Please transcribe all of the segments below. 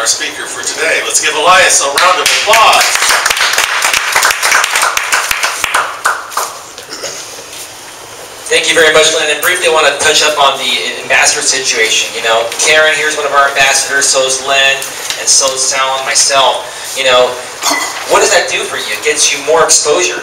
our speaker for today. Let's give Elias a round of applause. Thank you very much, Lynn. And briefly, I want to touch up on the ambassador situation. You know, Karen here is one of our ambassadors, so is Lynn, and so is Sal and myself. You know, what does that do for you? It gets you more exposure.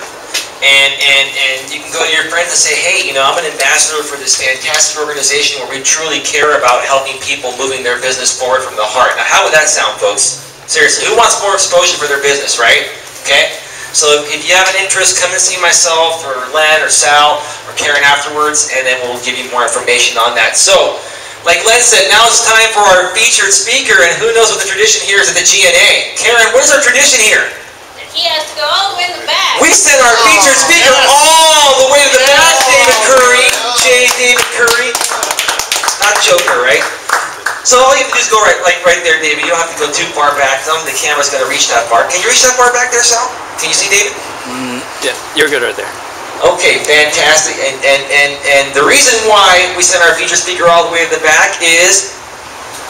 And you can go to your friends and say, hey, you know, I'm an ambassador for this fantastic organization where we truly care about helping people moving their business forward from the heart. Now, how would that sound, folks? Seriously, who wants more exposure for their business, right? Okay? So if you have an interest, come and see myself or Len or Sal or Karen afterwards, and then we'll give you more information on that. So, like Len said, now it's time for our featured speaker, and who knows what the tradition here is at the GNA. Karen, what is our tradition here? He has to go all the way in the back. We send our featured speaker all the way to the back, David Currie, J. David Currie. Not Joker, right? So all you have to do is go right there, David. You don't have to go too far back. I don't think the camera's going to reach that far. Can you reach that far back there, Sal? Can you see David? Yeah, you're good right there. Okay, fantastic. And the reason why we send our featured speaker all the way to the back is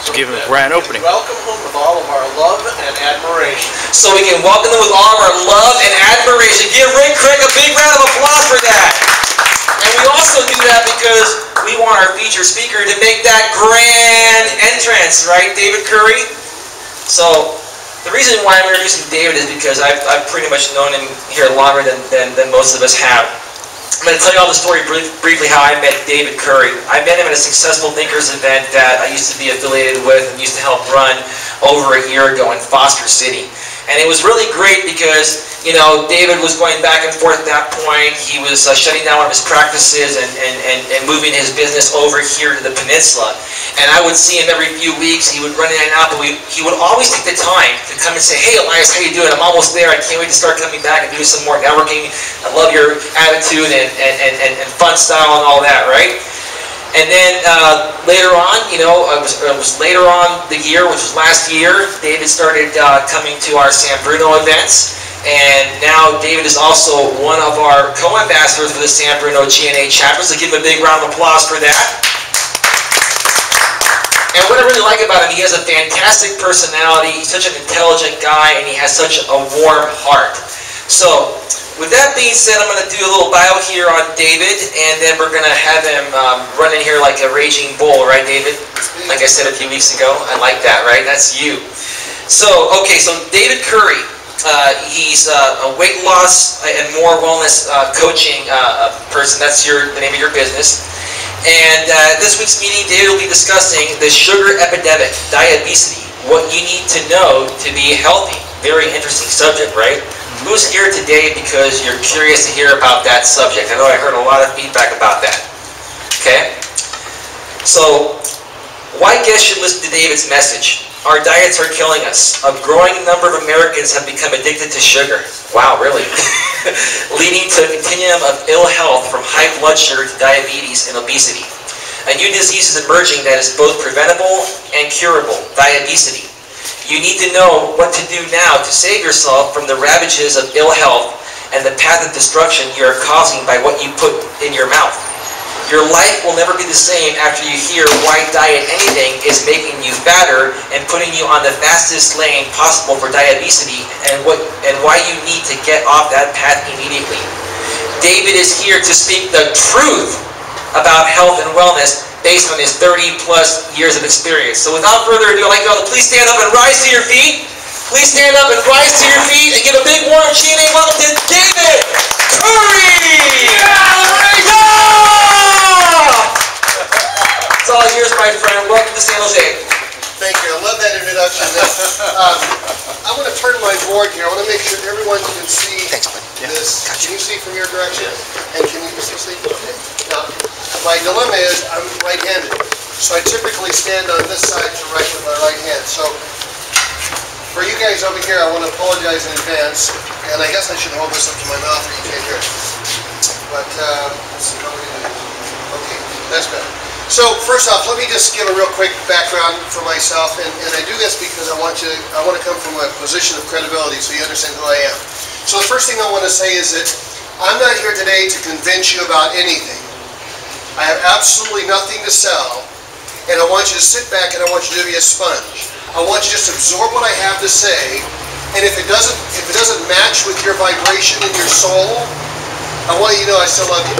to give him a grand opening. Welcome him with all of our love and admiration. So we can welcome them with all of our love and admiration. Give Rick Craig a big round of applause for that. And we also do that because we want our featured speaker to make that grand entrance, right, David Currie? So the reason why I'm introducing David is because I've pretty much known him here longer than most of us have. I'm going to tell you all the story briefly how I met David Currie. I met him at a successful thinkers event that I used to be affiliated with and used to help run over a year ago in Foster City. And it was really great because, you know, David was going back and forth at that point. He was shutting down one of his practices and moving his business over here to the peninsula. And I would see him every few weeks. He would run in and out, but he would always take the time to come and say, hey, Elias, how you doing? I'm almost there. I can't wait to start coming back and do some more networking. I love your attitude and fun style and all that, right? And then later on, you know, it was later on the year, which was last year, David started coming to our San Bruno events. And now David is also one of our co-ambassadors for the San Bruno GNA chapter, so give him a big round of applause for that. And what I really like about him, he has a fantastic personality, he's such an intelligent guy, and he has such a warm heart. So, with that being said, I'm going to do a little bio here on David, and then we're going to have him run in here like a raging bull, right, David? Like I said a few weeks ago, I like that, right? That's you. So, okay, so David Currie, he's a weight loss and more wellness coaching person. That's the name of your business. And this week's meeting, David will be discussing the sugar epidemic, diabesity, what you need to know to be healthy. Very interesting subject, right? Who's here today because you're curious to hear about that subject? I know I heard a lot of feedback about that. Okay? So, why guests should listen to David's message? Our diets are killing us. A growing number of Americans have become addicted to sugar. Wow, really? Leading to a continuum of ill health from high blood sugar to diabetes and obesity. A new disease is emerging that is both preventable and curable, diabesity. You need to know what to do now to save yourself from the ravages of ill health and the path of destruction you are causing by what you put in your mouth. Your life will never be the same after you hear why diet anything is making you fatter and putting you on the fastest lane possible for diabesity and why you need to get off that path immediately. David is here to speak the truth about health and wellness based on his 30-plus years of experience. So without further ado, I'd like you all to please stand up and rise to your feet. Please stand up and rise to your feet and give a big warm GNA welcome to David Currie! It's all yours, my friend. Welcome to San Jose. Thank you. I love that introduction. I want to turn my board here. I want to make sure everyone can see this. Can you see from your direction? And can you see? Okay. Now, my dilemma is I'm right-handed, so I typically stand on this side to write with my right hand. So for you guys over here, I want to apologize in advance, and I guess I should hold this up to my mouth or you can't hear it. But let's see how we do. Okay, that's better. So first off, let me just give a real quick background for myself, and I do this because I want to come from a position of credibility so you understand who I am. So the first thing I want to say is that I'm not here today to convince you about anything. I have absolutely nothing to sell, and I want you to sit back and I want you to be a sponge. I want you to just absorb what I have to say, and if it doesn't match with your vibration in your soul, I want you to know I still love you.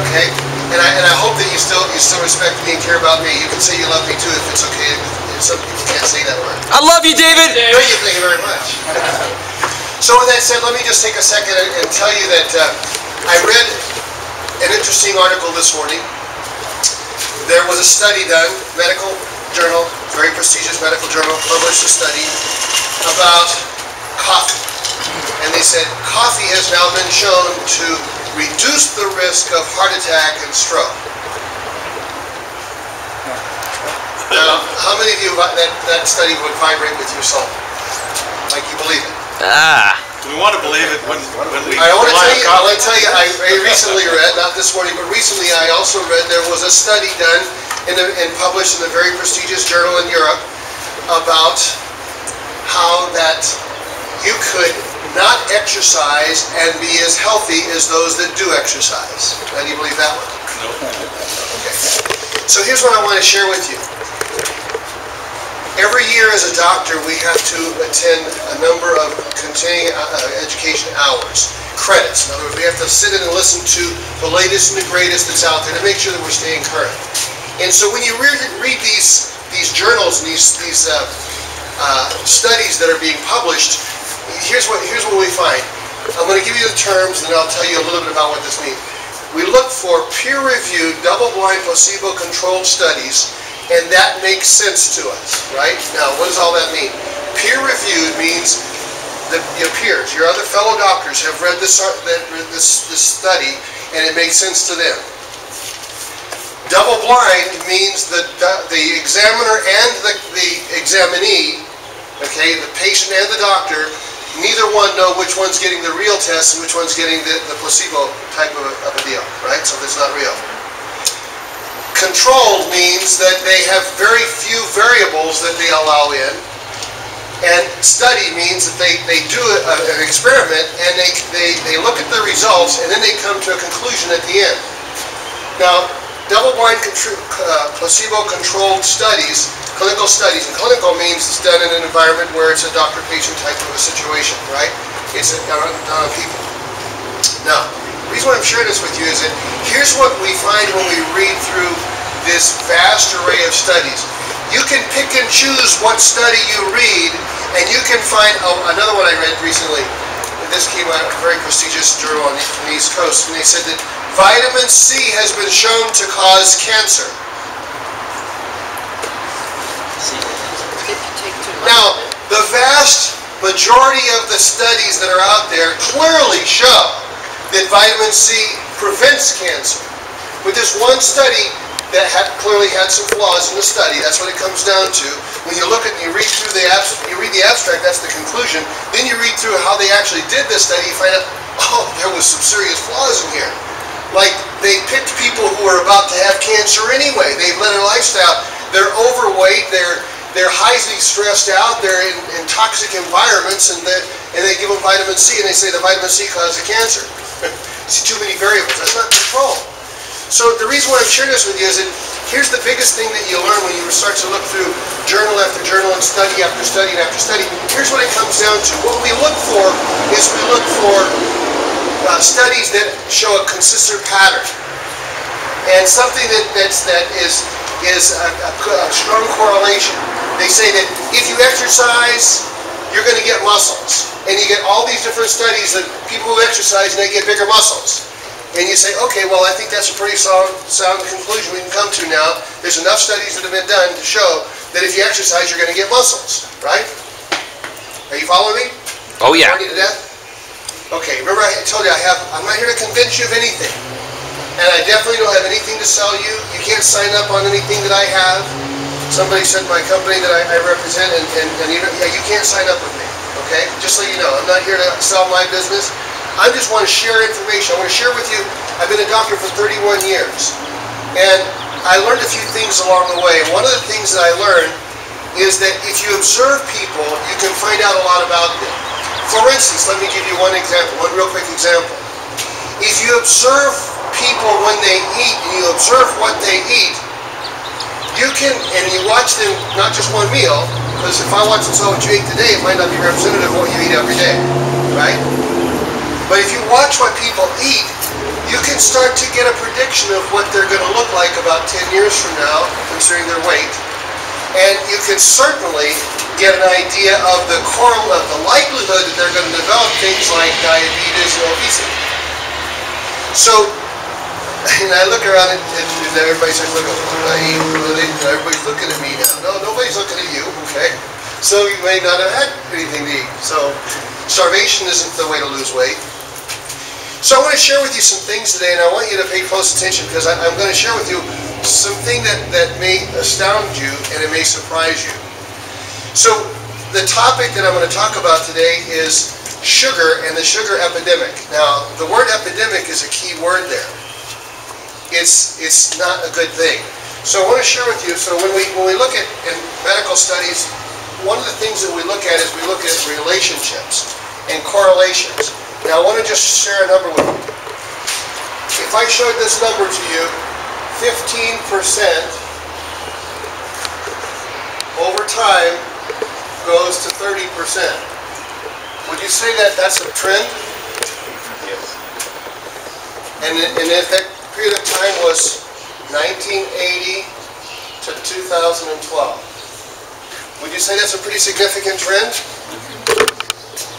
Okay? And I hope that you still respect me and care about me. You can say you love me too if it's okay. If some people can't say that word. I love you, David! Thank you very much. So with that said, let me just take a second and tell you that I read an interesting article this morning. There was a study done, medical journal, very prestigious medical journal, published a study about coffee. And they said coffee has now been shown to reduce the risk of heart attack and stroke. Now, how many of you that study would vibrate with your soul? Like you believe it? We want to believe it when we I want to tell you, I recently read, not this morning, but recently I also read there was a study done and published in a very prestigious journal in Europe about how that you could not exercise and be as healthy as those that do exercise. Now, do you believe that one? No. Okay. So here's what I want to share with you. Every year as a doctor, we have to attend a number of continuing education hours, credits. In other words, we have to sit in and listen to the latest and the greatest that's out there to make sure that we're staying current. And so when you read these journals and these studies that are being published, here's what we find. I'm going to give you the terms, and then I'll tell you a little bit about what this means. We look for peer-reviewed, double-blind, placebo-controlled studies, and that makes sense to us, right? Now, what does all that mean? Peer-reviewed means that your peers, your other fellow doctors, have read this study, and it makes sense to them. Double-blind means that the examiner and the examinee, okay, the patient and the doctor, neither one know which one's getting the real test and which one's getting the placebo type of a deal, right? So it's not real. Controlled means that they have very few variables that they allow in. And study means that they do an experiment and they look at the results and then they come to a conclusion at the end. Now, double-blind placebo-controlled studies, clinical studies, and clinical means it's done in an environment where it's a doctor-patient type of a situation, right? It's on people. Now, the reason why I'm sharing this with you is that here's what we find when we read through this vast array of studies. You can pick and choose what study you read, and you can find, another one I read recently, this came out of a very prestigious journal on the East Coast, and they said that vitamin C has been shown to cause cancer. Now, the vast majority of the studies that are out there clearly show that vitamin C prevents cancer. But there's one study that clearly had some flaws in the study. That's what it comes down to. When you look at and you read through the abstract, that's the conclusion. Then you read through how they actually did this study, you find out, oh, there was some serious flaws in here. Like, they picked people who were about to have cancer anyway. They've led a lifestyle. They're overweight. They're highly stressed out. They're in toxic environments, and they give them vitamin C, and they say the vitamin C causes cancer. See, too many variables. That's not control. So the reason why I'm sharing this with you is that here's the biggest thing that you learn when you start to look through journal after journal and study after study after study. Here's what it comes down to. What we look for is we look for studies that show a consistent pattern, and something that is a strong correlation. They say that if you exercise, you're going to get muscles, and you get all these different studies that people who exercise and they get bigger muscles. And you say, okay, well, I think that's a pretty sound conclusion we can come to now. There's enough studies that have been done to show that if you exercise, you're going to get muscles, right? Are you following me? Oh, yeah. To death? Okay, remember I told you I'm not here to convince you of anything. And I definitely don't have anything to sell you. You can't sign up on anything that I have. Somebody said my company that I represent, and you can't sign up with me, okay? Just so you know, I'm not here to sell my business. I just want to share information. I want to share with you, I've been a doctor for 31 years. And I learned a few things along the way. And one of the things that I learned is that if you observe people, you can find out a lot about them. For instance, let me give you one real quick example. If you observe people when they eat, and you observe what they eat, you can, and you watch them, not just one meal, because if I watch and saw what you ate today, it might not be representative of what you eat every day, right? But if you watch what people eat, you can start to get a prediction of what they're going to look like about 10 years from now, considering their weight. And you can certainly get an idea of the likelihood that they're going to develop things like diabetes and obesity. So, and I look around and everybody says, look, everybody's looking at me now. No, nobody's looking at you, okay? So you may not have had anything to eat. So starvation isn't the way to lose weight. So I want to share with you some things today, and I want you to pay close attention because I'm going to share with you something that may astound you and it may surprise you. So the topic that I'm going to talk about today is sugar and the sugar epidemic. Now, the word epidemic is a key word there. It's not a good thing. So I want to share with you, so when we look at in medical studies, one of the things that we look at is we look at relationships and correlations. Now I want to just share a number with you. If I showed this number to you, 15% over time goes to 30%. Would you say that that's a trend? Yes. And if that period of time was 1980 to 2012. Would you say that's a pretty significant trend?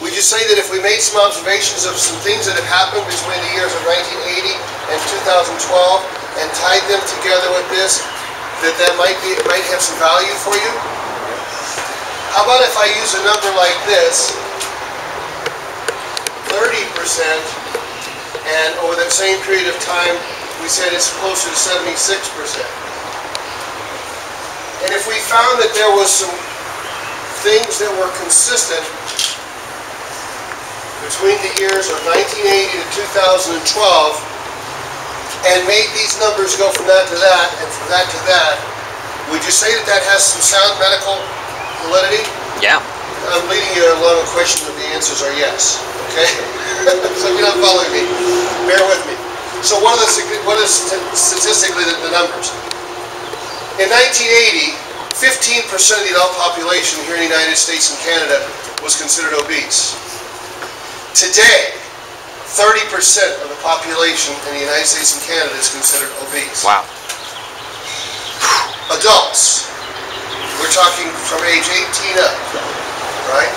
Would you say that if we made some observations of some things that have happened between the years of 1980 and 2012 and tied them together with this, that might have some value for you? How about if I use a number like this, 30%, and over that same period of time, we said it's closer to 76%. And if we found that there was some things that were consistent between the years of 1980 to 2012 and made these numbers go from that to that and from that to that, would you say that that has some sound medical validity? Yeah. I'm leading you along a question that the answers are yes, okay? So if you're not following me, bear with me. So what is statistically the numbers? In 1980, 15% of the adult population here in the United States and Canada was considered obese. Today, 30% of the population in the United States and Canada is considered obese. Wow. Adults, we're talking from age 18 up, right?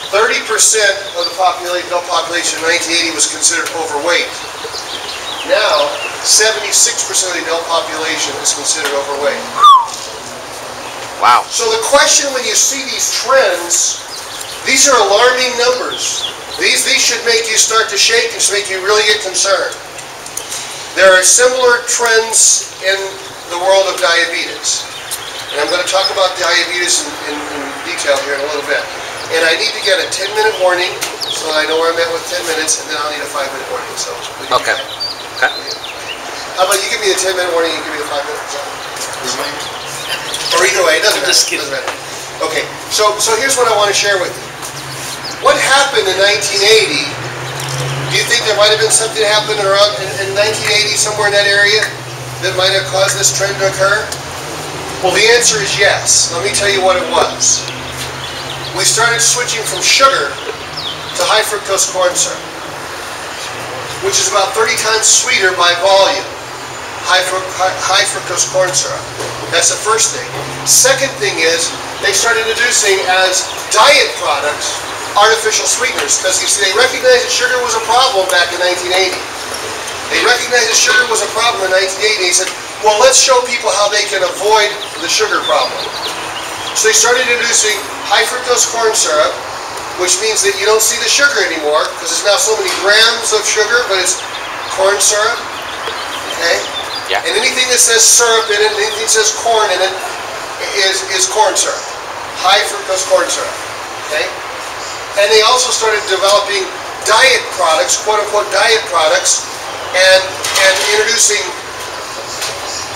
30% of the adult population in 1980 was considered overweight. Now, 76% of the adult population is considered overweight. Wow. So the question when you see these trends, these are alarming numbers. These should make you start to shake and should make you really get concerned. There are similar trends in the world of diabetes. And I'm going to talk about diabetes in detail here in a little bit. And I need to get a 10-minute warning so that I know where I'm at with 10 minutes, and then I'll need a 5-minute warning. So Okay. Okay. How about you give me the 10-minute warning and you give me the 5 minutes? Or either way, it doesn't matter. Okay, so here's what I want to share with you. What happened in 1980? Do you think there might have been something that happened around in 1980, somewhere in that area, that might have caused this trend to occur? Well, the answer is yes. Let me tell you what it was. We started switching from sugar to high fructose corn syrup, which is about 30 times sweeter by volume. High fructose corn syrup. That's the first thing. Second thing is they started introducing as diet products artificial sweeteners, because you see they recognized that sugar was a problem back in 1980. They recognized that sugar was a problem in 1980. They said, well, let's show people how they can avoid the sugar problem. So they started introducing high fructose corn syrup, which means that you don't see the sugar anymore, because it's now so many grams of sugar, but it's corn syrup. Okay? Yeah. And anything that says syrup in it, anything that says corn in it, is corn syrup. High fructose corn syrup. Okay? And they also started developing diet products, quote-unquote diet products, and introducing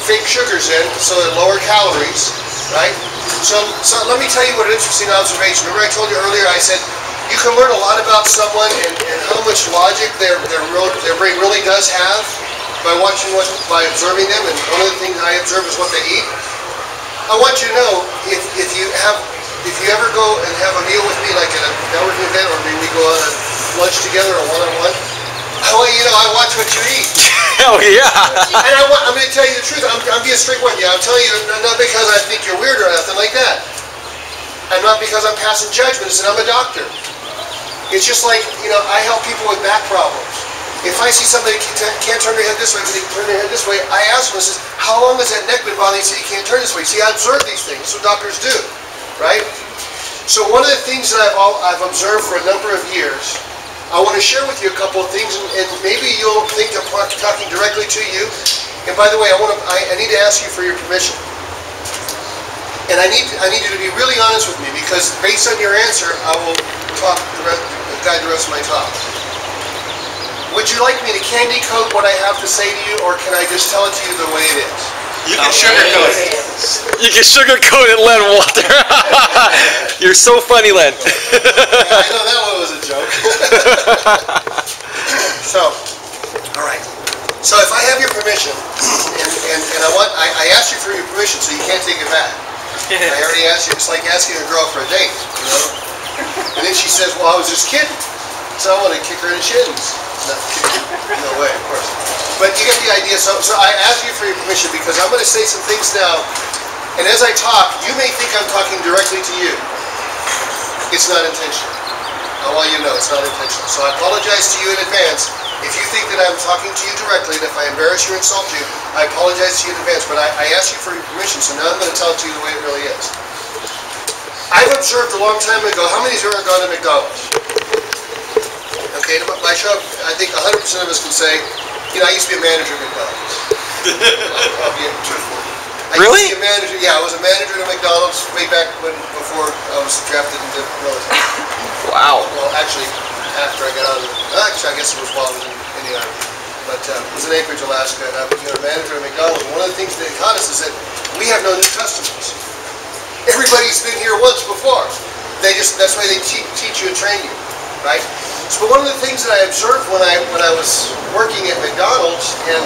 fake sugars in, so they're lower calories, right? So let me tell you what an interesting observation. Remember I told you earlier, I said, you can learn a lot about someone and how much logic their brain really does have. by observing them, and one of the things I observe is what they eat. I want you to know, if you ever go and have a meal with me, like at a networking event, or maybe we go on a lunch together or one-on-one, I want you to know I watch what you eat. Oh yeah. And I'm going to tell you the truth. I'm being straight with you. I'm telling you, not because I think you're weird or nothing like that. And not because I'm passing judgments, and I'm a doctor. It's just like, I help people with back problems. If I see somebody can't turn their head this way, but they can turn their head this way, I ask them, how long has that neck been bothering you so you can't turn this way? See, I observe these things. That's what doctors do, right? So one of the things that I've observed for a number of years, I want to share with you a couple of things, and maybe you'll think I'm talking directly to you. And by the way, I need to ask you for your permission. And I need you to be really honest with me, because based on your answer, I will guide the rest of my talk. Would you like me to candy coat what I have to say to you, or can I just tell it to you the way it is? You can sugarcoat it. You can sugarcoat it, Len Walter. You're so funny, Len. Yeah, I know that one was a joke. So, all right. So if I have your permission, and I asked you for your permission, so you can't take it back. I already asked you. It's like asking a girl for a date, And then she says, "Well, I was just kidding." So I want to kick her in the shins. No way, of course. But you get the idea. So I ask you for your permission, because I'm going to say some things now, and as I talk, you may think I'm talking directly to you. It's not intentional. I want you to know it's not intentional. So I apologize to you in advance. If you think that I'm talking to you directly, and if I embarrass you or insult you, I apologize to you in advance. But I asked you for your permission, so now I'm going to tell it to you the way it really is. I've observed a long time ago, how many of you have ever gone to McDonald's? Okay, by show, I think 100% of us can say, I used to be a manager at McDonald's. I'll be truthful. Really? I used to be a manager. Yeah, I was a manager at McDonald's way back before I was drafted into the military. Wow. Well, actually, after I got out of I guess it was while I was in Indiana. But it was in Anchorage, Alaska, and I was a manager at McDonald's. And one of the things that taught us is that we have no new customers. Everybody's been here once before. That's why they teach you and train you, right? So one of the things that I observed when I was working at McDonald's and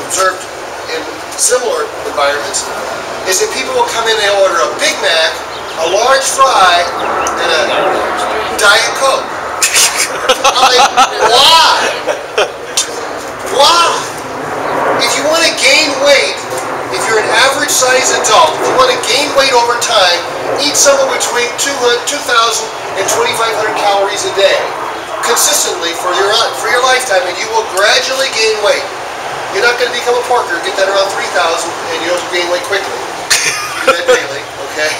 observed in similar environments is that people will come in and they'll order a Big Mac, a large fry, and a Diet Coke. I'm like, why? Why? If you want to gain weight, if you're an average size adult, if you want to gain weight over time, eat somewhere between 2,000 and 2,500 calories a day, consistently for your lifetime, and you will gradually gain weight. You're not going to become a porker, get that around 3,000, and you'll gain weight quickly. Do that daily, okay?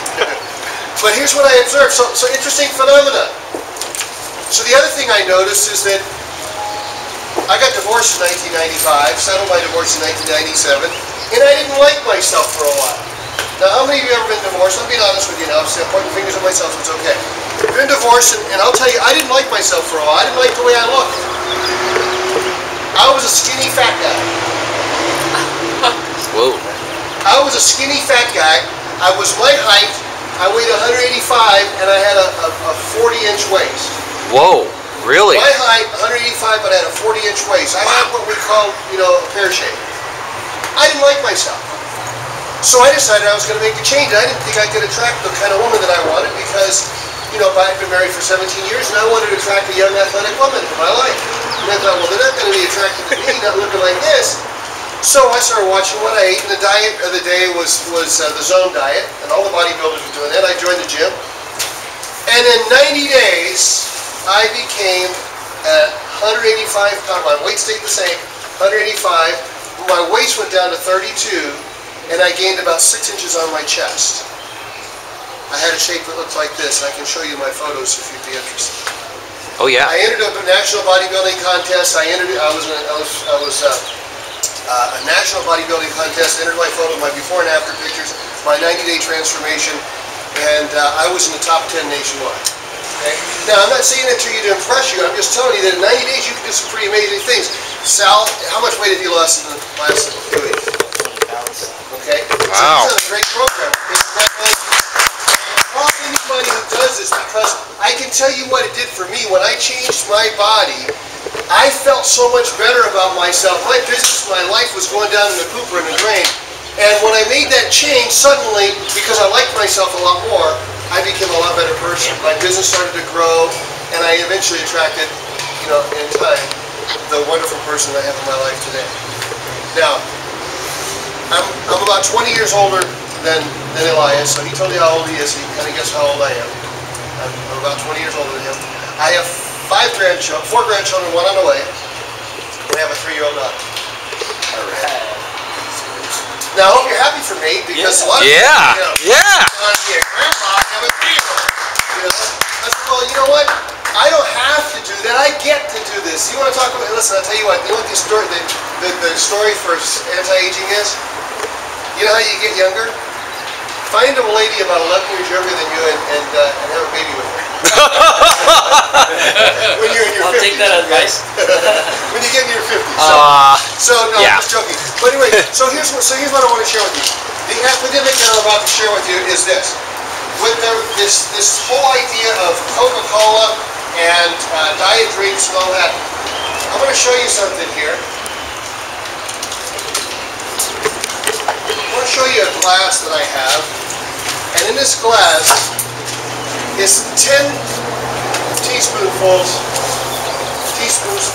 But here's what I observed. So interesting phenomena. So the other thing I noticed is that I got divorced in 1995, settled my divorce in 1997, and I didn't like myself for a while. Now, how many of you have ever been divorced? I'm being honest with you now. I'm pointing fingers at myself, so it's okay. I've been divorced, and I'll tell you, I didn't like myself for a while. I didn't like the way I looked. I was a skinny, fat guy. Whoa. I was a skinny, fat guy. I was my height. I weighed 185, and I had a 40-inch waist. Whoa. Really? My height, 185, but I had a 40-inch waist. I had what we call, a pear shape. I didn't like myself. So I decided I was going to make a change. I didn't think I could attract the kind of woman that I wanted because, I'd been married for 17 years and I wanted to attract a young athletic woman in my life. And I thought, well, they're not going to be attracted to me, not looking like this. So I started watching what I ate, and the diet of the day was the zone diet, and all the bodybuilders were doing that. I joined the gym. And in 90 days, I became 185 pounds. My weight stayed the same, 185. My waist went down to 32, and I gained about 6 inches on my chest. I had a shape that looked like this. I can show you my photos if you'd be interested. Oh yeah. I entered a national bodybuilding contest. I was a national bodybuilding contest. Entered my photo, my before and after pictures, my 90-day transformation, and I was in the top 10 nationwide. Okay? Now, I'm not saying that to you to impress you. I'm just telling you that in 90 days you can do some pretty amazing things. Sal, how much weight have you lost in the last 2 weeks? 20 pounds. Okay? Wow. So this is a great program. All anybody who does this, because I can tell you what it did for me. When I changed my body, I felt so much better about myself. My business, my life was going down in the pooper and the drain. And when I made that change, suddenly, because I liked myself a lot more, I became a lot better person. My business started to grow, and I eventually attracted, you know, in time, the wonderful person I have in my life today. Now, I'm about 20 years older than Elias, so he told you how old he is, so you can kind of guess how old I am. I'm about 20 years older than him. I have 4 grandchildren, 1 on the way. We have a 3-year-old daughter. All right. Now, I hope you're happy for me, because a lot of people, Grandpa, I have a 3-year-old. You know, I said, well, you know what? I don't have to do that. I get to do this. You want to talk about? Listen, I'll tell you what. You know what the story for anti-aging is? You know how you get younger? Find a lady about 11 years younger than you and have a baby with her. When you're in your 50s. I'll take that advice. When you get in your 50s. So no, yeah. I'm just joking. But anyway, so here's what I want to share with you. The epidemic that I'm about to share with you is this. With this whole idea of Coca-Cola and diet drinks and all that, I'm going to show you something here. I want to show you a glass that I have, and in this glass is 10 teaspoons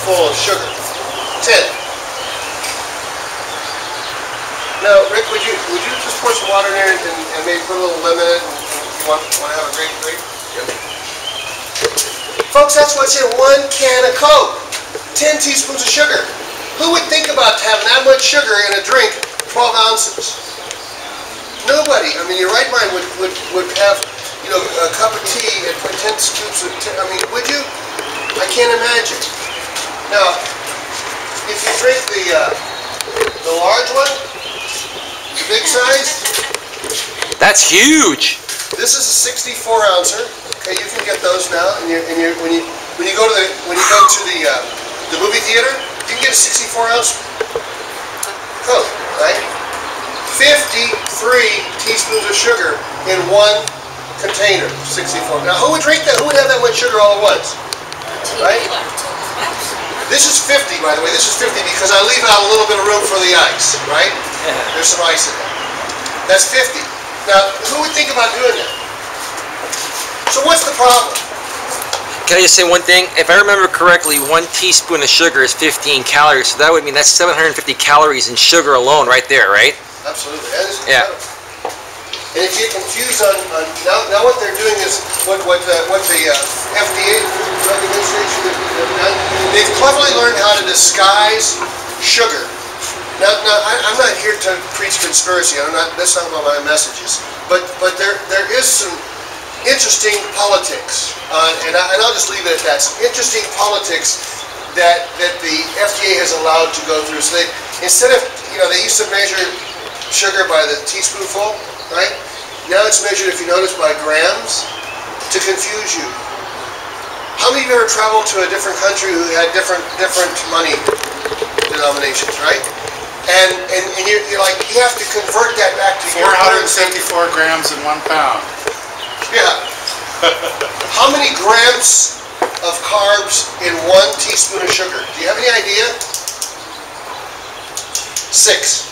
full of sugar. 10. Now, Rick, would you just pour some water in there and maybe put a little lemon in it? And you want to have a great drink? Yep. Folks, that's what's in 1 can of Coke. 10 teaspoons of sugar. Who would think about having that much sugar in a drink? 12 ounces. Nobody. I mean, your right mind would have, you know, a cup of tea and put 10 scoops of tea. I mean, would you? I can't imagine. Now, if you drink the large one, the big size, That's huge. this is a 64 ouncer. Okay, you can get those now. And when you go to the movie theater, you can get a 64 ounce Coke, right? 53 teaspoons of sugar in 1 container, 64. Now, who would drink that? Who would have that much sugar all at once? Right? This is 50, by the way. This is 50 because I leave out a little bit of room for the ice, right? There's some ice in there. That's 50. Now, who would think about doing that? So what's the problem? Can I just say one thing? If I remember correctly, 1 teaspoon of sugar is 15 calories, so that would mean that's 750 calories in sugar alone right there, right? Absolutely. That is Yeah. incredible. And if you get confused on now what they're doing is what the FDA, Drug Administration, have done. They've cleverly learned how to disguise sugar. Now I'm not here to preach conspiracy. That's not what my message is. But there is some interesting politics, and I'll just leave it at that. Some interesting politics that the FDA has allowed to go through. So they, instead of, you know, they used to measure sugar by the teaspoonful, right? Now it's measured, if you notice, by grams to confuse you. How many of you ever traveled to a different country who had different money denominations, right? And you're like, you have to convert that back to 474 grams in 1 pound. Yeah. How many grams of carbs in 1 teaspoon of sugar? Do you have any idea? 6.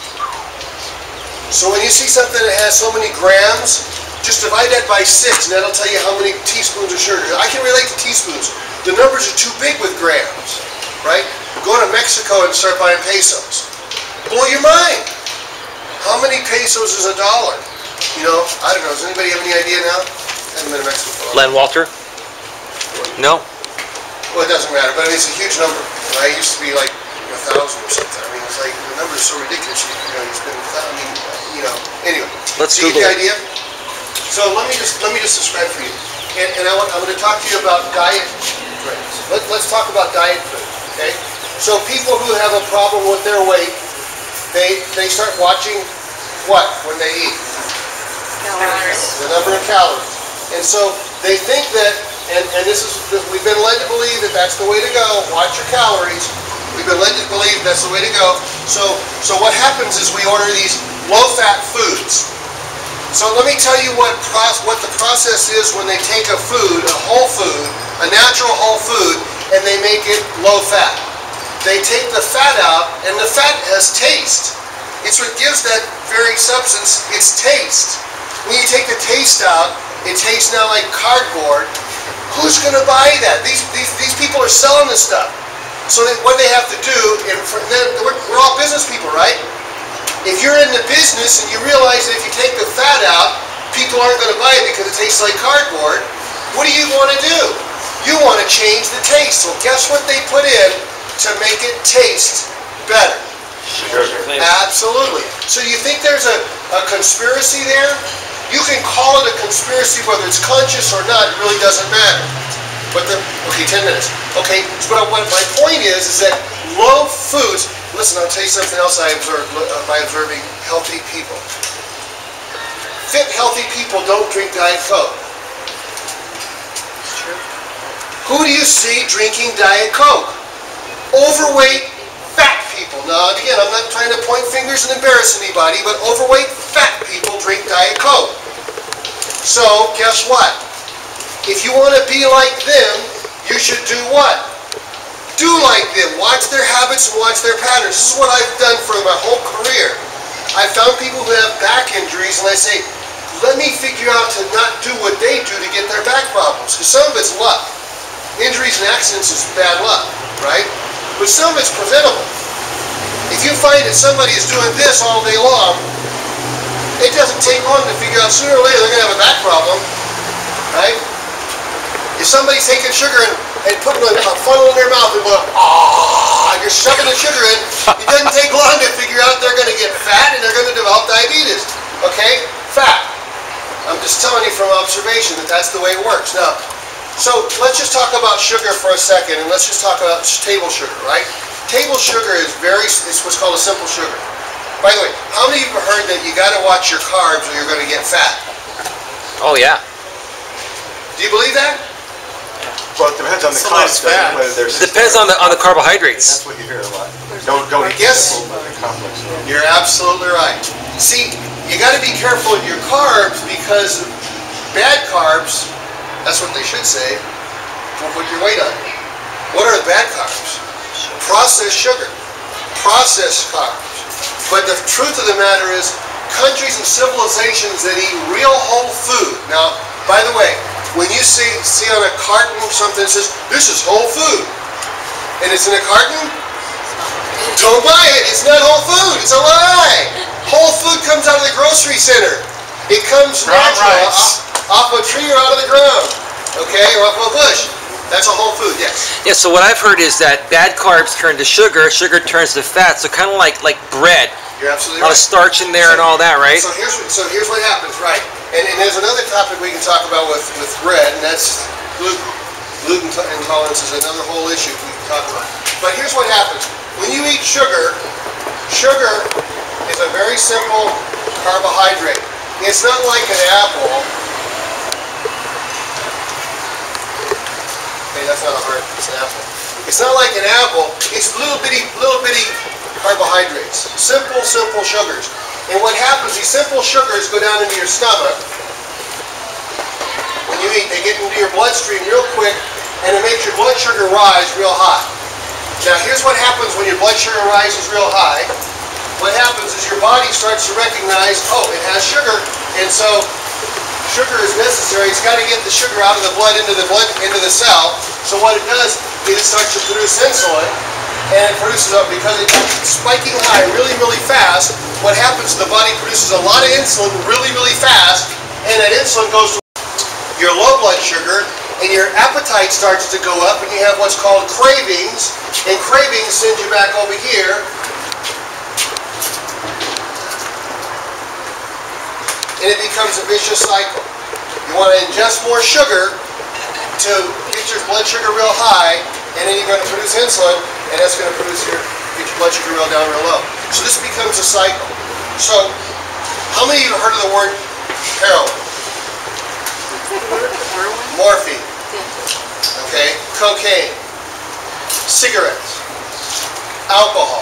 So when you see something that has so many grams, just divide that by 6, and that'll tell you how many teaspoons of sugar. I can relate to teaspoons. The numbers are too big with grams, right? Go to Mexico and start buying pesos. Blow your mind. How many pesos is $1? You know, I don't know. Does anybody have any idea now? I haven't been to Mexico for a while. Len Walter? No? Well, it doesn't matter, but I mean, it's a huge number. Right? It used to be like 1,000 or something. I mean, it's like, the number is so ridiculous. You know, you spend, I mean, you know, anyway. Let's do you Google get the idea? So let me just describe for you. And I'm going to talk to you about diet drinks. Let's talk about diet food, okay? So people who have a problem with their weight, they start watching what when they eat? Calories. The number of calories. And so they think that, and we've been led to believe that that's the way to go. Watch your calories. We've been led to believe that's the way to go. So what happens is we order these low-fat foods. So let me tell you what the process is when they take a food, a whole food, a natural whole food, and they make it low-fat. They take the fat out, and the fat has taste. It's what gives that very substance its taste. When you take the taste out, it tastes now like cardboard. Who's going to buy that? These people are selling this stuff. So what they have to do, and we're all business people, right? If you're in the business and you realize that if you take the fat out, people aren't going to buy it because it tastes like cardboard, what do you want to do? You want to change the taste. So guess what they put in to make it taste better? Sugar. Absolutely. So you think there's a conspiracy there? You can call it a conspiracy whether it's conscious or not, it really doesn't matter. But okay, 10 minutes. Okay, so what my point is that low foods, listen, I'll tell you something else I observed by observing healthy people. Fit, healthy people don't drink Diet Coke. Who do you see drinking Diet Coke? Overweight, fat people. Now, again, I'm not trying to point fingers and embarrass anybody, but overweight, fat people drink Diet Coke. So, guess what? If you want to be like them, you should do what? Do like them. Watch their habits and watch their patterns. This is what I've done for my whole career. I found people who have back injuries, and I say, let me figure out to not do what they do to get their back problems. Because some of it's luck. Injuries and accidents is bad luck, right? But some of it's preventable. If you find that somebody is doing this all day long, it doesn't take long to figure out sooner or later they're going to have a back problem, right? If somebody's taking sugar and putting a funnel in their mouth and going, ah, you're shoving the sugar in, it doesn't take long to figure out they're going to get fat and they're going to develop diabetes. Okay? Fat. I'm just telling you from observation that that's the way it works. Now, so let's just talk about sugar for a second, and let's just talk about table sugar, right? Table sugar is it's what's called a simple sugar. By the way, how many of you have heard that you got to watch your carbs or you're going to get fat? Oh yeah. Do you believe that? Well, it depends on the content. It depends on the carbohydrates. That's what you hear a lot. Don't eat Yes. simple, but the complex. You're absolutely right. See, you got to be careful with your carbs because bad carbs, that's what they should say, will put your weight on you. What are the bad carbs? Processed sugar, processed carbs. But the truth of the matter is, countries and civilizations that eat real whole food. Now, by the way, when you see on a carton something that says, this is whole food, and it's in a carton, don't buy it. It's not whole food. It's a lie. Whole food comes out of the grocery center. It comes natural, off a tree or out of the ground, okay, or off a bush. That's a whole food, yes. Yeah, so what I've heard is that bad carbs turn to sugar, sugar turns to fat, so kind of like bread. You're absolutely A lot right. of starch in there and all that, right? So here's what happens, right? And there's another topic we can talk about with bread, and that's gluten. Gluten intolerance is another whole issue we can talk about. But here's what happens. When you eat sugar, sugar is a very simple carbohydrate. It's not like an apple. Okay, that's not a heart, it's an apple. It's not like an apple. It's little bitty carbohydrates. Simple sugars. And what happens, these simple sugars go down into your stomach. When you eat, they get into your bloodstream real quick, and it makes your blood sugar rise real high. Now here's what happens when your blood sugar rises real high. What happens is your body starts to recognize, oh, it has sugar, and so sugar is necessary. It's got to get the sugar out of the blood into the cell. So what it does is it starts to produce insulin, and it produces because it's spiking high really fast. What happens? The body produces a lot of insulin really fast, and that insulin goes to your low blood sugar, and your appetite starts to go up, and you have what's called cravings, and cravings send you back over here. And it becomes a vicious cycle. You want to ingest more sugar to get your blood sugar real high, and then you're going to produce insulin, and that's going to get your blood sugar real down real low. So this becomes a cycle. So, how many of you have heard of the word heroin? Morphine. Okay, cocaine, cigarettes, alcohol.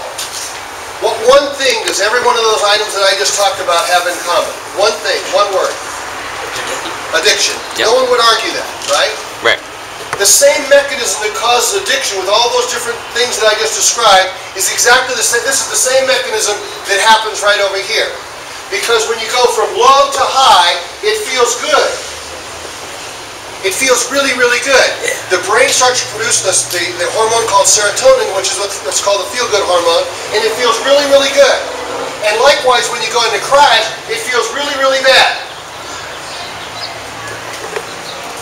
What one thing does every one of those items that I just talked about have in common? One thing, one word. Addiction. Yep. No one would argue that, right? Right. The same mechanism that causes addiction with all those different things that I just described is exactly the same. This is the same mechanism that happens right over here. Because when you go from low to high, it feels good. It feels really, really good. The brain starts to produce the hormone called serotonin, which is what's called the feel-good hormone, and it feels really, really good. And likewise, when you go into crash, it feels really, really bad.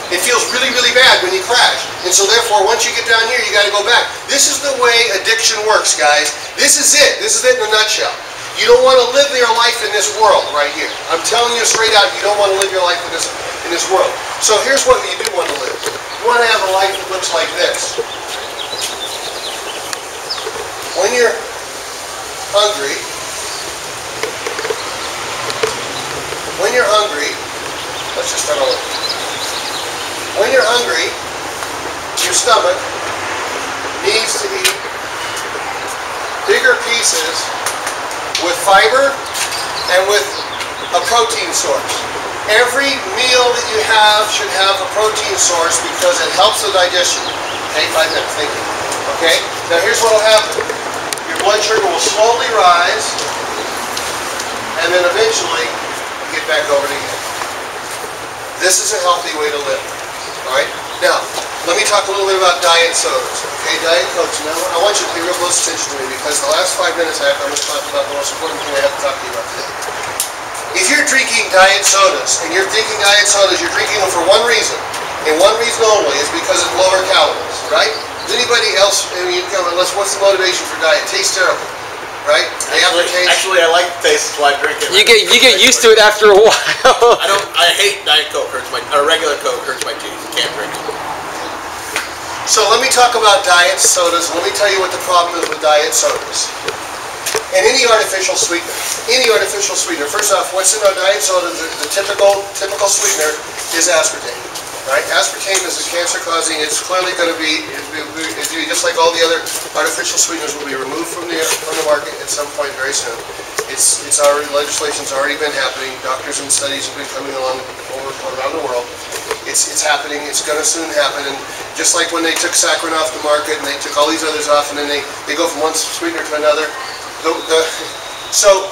It feels really, really bad when you crash. And so therefore, once you get down here, you got to go back. This is the way addiction works, guys. This is it. This is it in a nutshell. You don't want to live your life in this world right here. I'm telling you straight out, you don't want to live your life in this world. So here's what you do want to live. You want to have a life that looks like this. When you're hungry, let's just start all over. When you're hungry, your stomach needs to eat bigger pieces with fiber and with a protein source. Every meal that you have should have a protein source because it helps the digestion. Okay, 5 minutes, thank you. Okay, now here's what will happen. Your blood sugar will slowly rise, and then eventually get back over to here. This is a healthy way to live. All right, now let me talk a little bit about diet sodas. Okay, Diet Cokes. Now I want you to pay real close attention to me because the last 5 minutes I'm going to talk about the most important thing I have to talk to you about today. If you're drinking diet sodas, and you're drinking diet sodas, you're drinking them for one reason, and one reason only, is because of lower calories, right? Does anybody else, I mean, what's the motivation for diet? It tastes terrible, right? Actually, I like the taste, so I drink it. You get used to it after a while. I hate Diet Coke. Regular Coke hurts my teeth. Can't drink it. So let me talk about diet sodas. Let me tell you what the problem is with diet sodas. And any artificial sweetener. First off, what's in our diet soda? The typical sweetener is aspartame. Right? Aspartame is a cancer-causing. It's clearly going to be just like all the other artificial sweeteners will be removed from the market at some point very soon. It's already, legislation's already been happening. Doctors and studies have been coming along around the world. It's happening. It's going to soon happen. And just like when they took saccharin off the market and they took all these others off, and then they go from one sweetener to another. So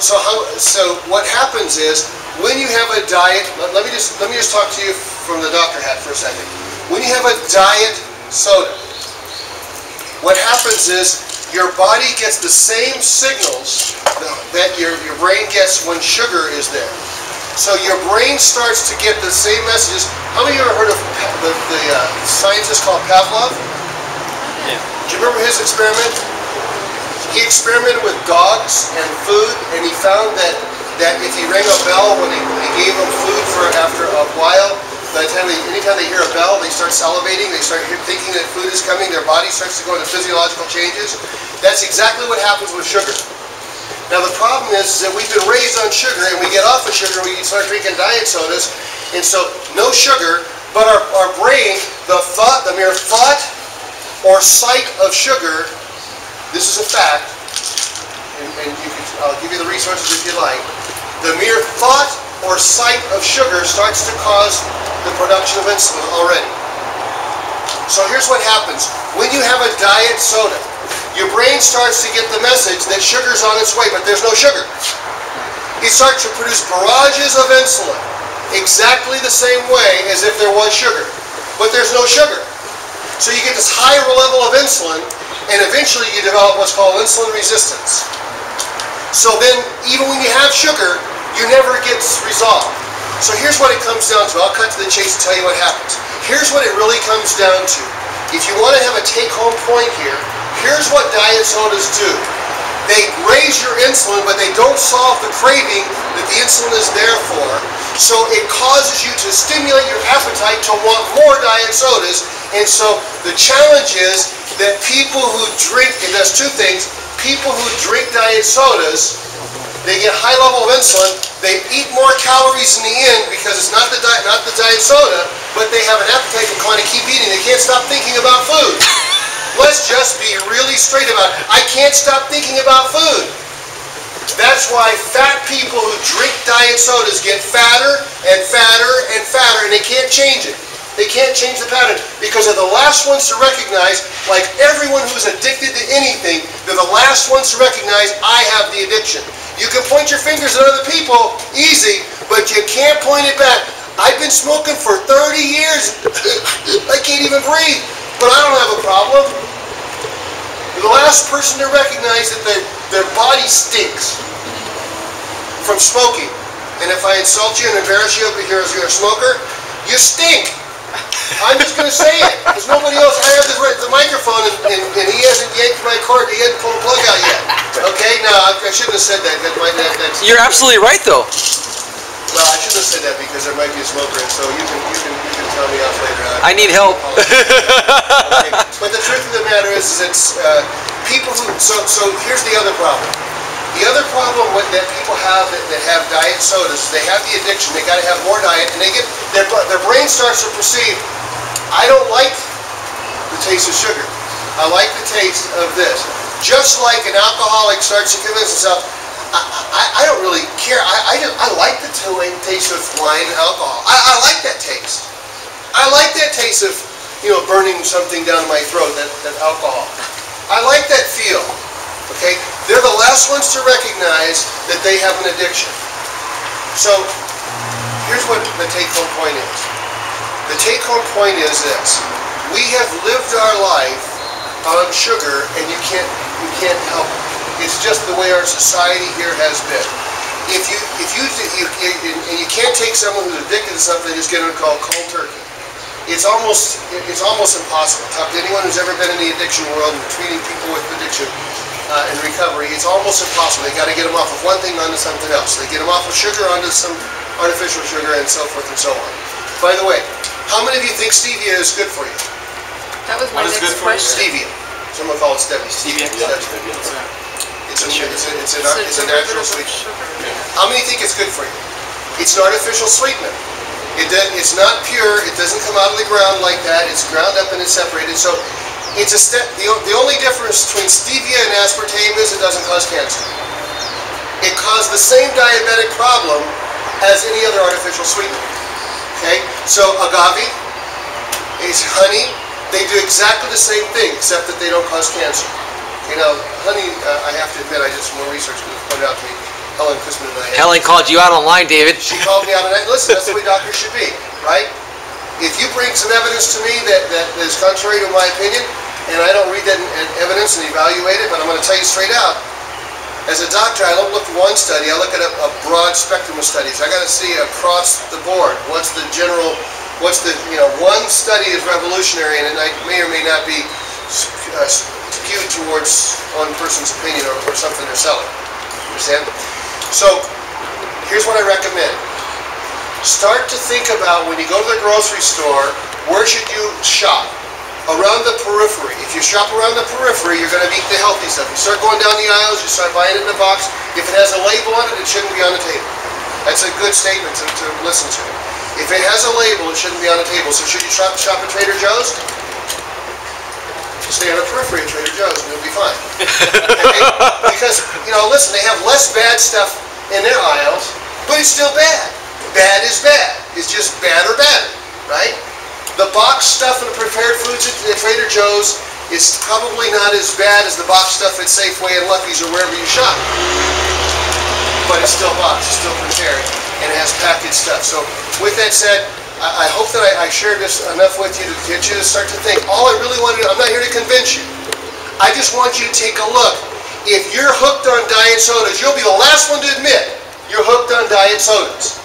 what happens is when you have a diet. Let me just talk to you from the doctor hat for a second. When you have a diet soda, what happens is your body gets the same signals that your brain gets when sugar is there. So your brain starts to get the same messages. How many of you have heard of the scientist called Pavlov? Yeah. Do you remember his experiment? He experimented with dogs and food, and he found that if he rang a bell when he gave them food for after a while, anytime they hear a bell, they start salivating, they start thinking that food is coming, their body starts to go into physiological changes. That's exactly what happens with sugar. Now the problem is that we've been raised on sugar, and we get off of sugar, we start drinking diet sodas, and so no sugar, but our brain, the mere thought or sight of sugar, this is a fact, and I'll give you the resources if you like. The mere thought or sight of sugar starts to cause the production of insulin already. So here's what happens. When you have a diet soda, your brain starts to get the message that sugar's on its way, but there's no sugar. It starts to produce barrages of insulin, exactly the same way as if there was sugar, but there's no sugar. So you get this higher level of insulin, and eventually you develop what's called insulin resistance. So then, even when you have sugar, you never gets resolved. So here's what it comes down to. I'll cut to the chase and tell you what happens. Here's what it really comes down to. If you want to have a take-home point here, here's what diet sodas do. They raise your insulin, but they don't solve the craving that the insulin is there for. So it causes you to stimulate your appetite to want more diet sodas. And so the challenge is that people who drink, it does two things. People who drink diet sodas, they get high level of insulin, they eat more calories in the end because it's not the diet soda, but they have an appetite to kind of keep eating. They can't stop thinking about food. Let's just be really straight about it. I can't stop thinking about food. That's why fat people who drink diet sodas get fatter and fatter and fatter, and they can't change it. They can't change the pattern because they're the last ones to recognize, like everyone who's addicted to anything, they're the last ones to recognize, I have the addiction. You can point your fingers at other people, easy, but you can't point it back. I've been smoking for 30 years. I can't even breathe, but I don't have a problem. They're the last person to recognize that their body stinks from smoking. And if I insult you and embarrass you because you're a smoker, you stink. I'm just going to say it, because nobody else. I have the microphone, and he hasn't yanked my cord. He hasn't pulled the plug out yet. Okay, no, I shouldn't have said that. That's, You're absolutely right, though. well, I shouldn't have said that because there might be a smoker, and so you can tell me off later. I need help. Okay. But the truth of the matter is it's people who. So here's the other problem. The other problem that people have that have diet sodas, they have the addiction. They got to have more diet, and they get their brain starts to perceive, I don't like the taste of sugar. I like the taste of this. Just like an alcoholic starts to convince himself, I don't really care. I like the taste of wine and alcohol. I like that taste. I like that taste of burning something down my throat. That alcohol. I like that feel. Okay, they're the last ones to recognize that they have an addiction. So here's what the take-home point is. The take-home point is this: we have lived our life on sugar, and you can't help it. It's just the way our society here has been. And you can't take someone who's addicted to something and just get them called cold turkey. It's almost impossible. Talk to anyone who's ever been in the addiction world and treating people with addiction and recovery. It's almost impossible. They got to get them off of one thing onto something else. They get them off of sugar onto some artificial sugar and so forth and so on. By the way, how many of you think stevia is good for you? That was my next question. Stevia. Someone call it stevia. Stevia. It's a natural sweetener. How many think it's good for you? It's an artificial sweetener. It's not pure. It doesn't come out of the ground like that. It's ground up and it's separated. So it's a step. The only difference between stevia and aspartame is it doesn't cause cancer. It caused the same diabetic problem as any other artificial sweetener. Okay, so agave is honey. They do exactly the same thing, except that they don't cause cancer. Honey, I have to admit, I did some more research and it pointed out to me. Helen Christman and I. Helen called you out online, David. She called me out on that. Listen, that's the way doctors should be, right? If you bring some evidence to me that is contrary to my opinion, and I don't read that evidence and evaluate it, but I'm going to tell you straight out, as a doctor, I don't look at one study. I look at a broad spectrum of studies. I got to see across the board one study is revolutionary, and it may or may not be skewed towards one person's opinion or something they're selling. Understand? So, here's what I recommend. Start to think about when you go to the grocery store, where should you shop? Around the periphery. If you shop around the periphery, you're going to eat the healthy stuff. You start going down the aisles, you start buying it in a box. If it has a label on it, it shouldn't be on the table. That's a good statement to listen to. If it has a label, it shouldn't be on the table. So should you shop at Trader Joe's? Stay on the periphery of Trader Joe's and you'll be fine. Okay? Because, listen, they have less bad stuff in their aisles, but it's still bad. Bad is bad. It's just bad or better, right? The box stuff and the prepared foods at Trader Joe's is probably not as bad as the box stuff at Safeway and Lucky's or wherever you shop. But it's still boxed, it's still prepared, and it has packaged stuff. So with that said, I hope that I shared this enough with you to get you to start to think. All I really want to do, I'm not here to convince you. I just want you to take a look. If you're hooked on diet sodas, you'll be the last one to admit you're hooked on diet sodas.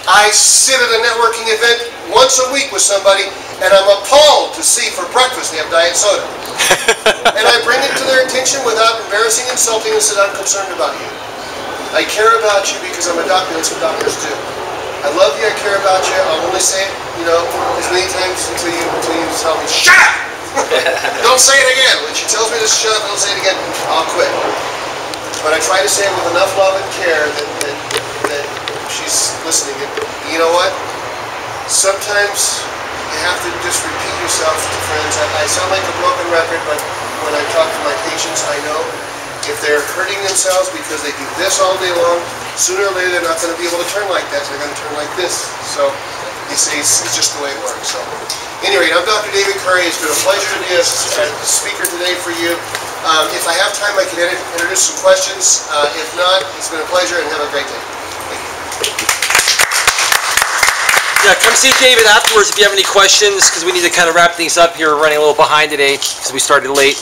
I sit at a networking event once a week with somebody, and I'm appalled to see for breakfast they have diet soda. And I bring it to their attention without embarrassing, insulting, and said, I'm concerned about you. I care about you because I'm a doctor, and that's what doctors do. I love you, I care about you. I'll only say it, as many times until you tell me, shut up! Don't say it again. When she tells me to shut up and don't say it again, I'll quit. But I try to say it with enough love and care that she's listening. And you know what? Sometimes you have to just repeat yourself to friends. I sound like a broken record, but when I talk to my patients, I know if they're hurting themselves because they do this all day long, sooner or later they're not going to be able to turn like that. They're going to turn like this. So It's just the way it works. So, anyway, I'm Dr. David Currie. It's been a pleasure to be a speaker today for you. If I have time, I can introduce some questions. If not, it's been a pleasure and have a great day. Yeah, come see David afterwards if you have any questions, because we need to kind of wrap things up here. We're running a little behind today because we started late.